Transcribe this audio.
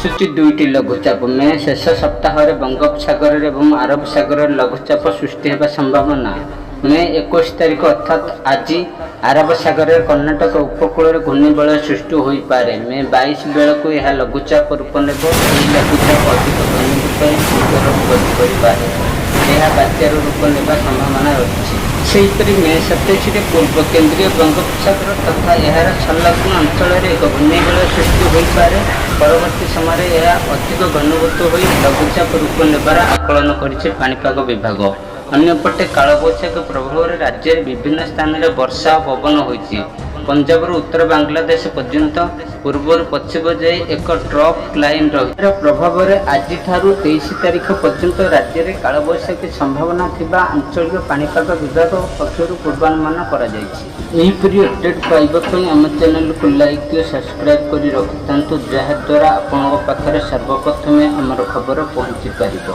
ଆସୁଛି ଦୁଇଟି ଲଘୁଚାପ। ମେ ଶେଷ ସପ୍ତାହରେ ବଙ୍ଗୋପସାଗରରେ ଏବଂ ଆରବ ସାଗରରେ ଲଘୁଚାପ ସୃଷ୍ଟି ହେବା ସମ୍ଭାବନା। ମେ 21 ତାରିଖ ଅର୍ଥାତ୍ ଆଜି ଆରବ ସାଗରରେ କର୍ଣ୍ଣାଟକ ଉପକୂଳରେ ଘୂର୍ଣ୍ଣିବଳୟ ସୃଷ୍ଟି ହୋଇପାରେ। ମେ 22 ବେଳକୁ ଏହା ଲଘୁଚାପ ରୂପ ନେବ। ଏହି ଲଘୁଚାପ ଅଧିକ ଘନୀଭୂତ ହୋଇ ଭୂତଳ ଗତି କରିପାରେ। ଏହା ବାତ୍ୟାର ରୂପ ନେବା ସମ୍ଭାବନା ରହିଛି। ସେହିପରି ମେ 27ରେ ପୂର୍ବ କେନ୍ଦ୍ରୀୟ ବଙ୍ଗୋପସାଗର ତଥା ଏହାର ସଂଲଗ୍ନ ଅଞ୍ଚଳରେ ଏକ ଘୂର୍ଣ୍ଣିବଳୟ ସୃଷ୍ଟି ହୋଇପାରେ। ପରବର୍ତ୍ତୀ ସମୟରେ ଏହା ଅଧିକ ଘନୀଭୂତ ହୋଇ ଲଘୁଚାପ ରୂପ ନେବାର ଆକଳନ କରିଛି ପାଣିପାଗ ବିଭାଗ। ଅନ୍ୟପଟେ କାଳବୈଶାଖୀ ପ୍ରଭାବରେ ରାଜ୍ୟରେ ବିଭିନ୍ନ ସ୍ଥାନରେ ବର୍ଷା ଓ ପବନ ହୋଇଛି। ପଞ୍ଜାବରୁ ଉତ୍ତର ବାଂଲାଦେଶ ପର୍ଯ୍ୟନ୍ତ ପୂର୍ବରୁ ପଶ୍ଚିମ ଯାଇ ଏକ ଟ୍ରଫ୍ ଲାଇନ୍ ରହିଛି। ଏହାର ପ୍ରଭାବରେ ଆଜିଠାରୁ 23 ତାରିଖ ପର୍ଯ୍ୟନ୍ତ ରାଜ୍ୟରେ କାଳବୈଶାଖୀ ସମ୍ଭାବନା ଥିବା ଆଞ୍ଚଳିକ ପାଣିପାଗ ବିଭାଗ ପକ୍ଷରୁ ପୂର୍ବାନୁମାନ କରାଯାଇଛି। ଏହିପରି ଅପଡେଟ୍ ପାଇବା ପାଇଁ ଆମ ଚ୍ୟାନେଲକୁ ଲାଇକ୍ ଓ ସବସ୍କ୍ରାଇବ୍ କରି ରଖିଥାନ୍ତୁ, ଯାହାଦ୍ୱାରା ଆପଣଙ୍କ ପାଖରେ ସର୍ବପ୍ରଥମେ ଆମର ଖବର ପହଞ୍ଚି ପାରିବ।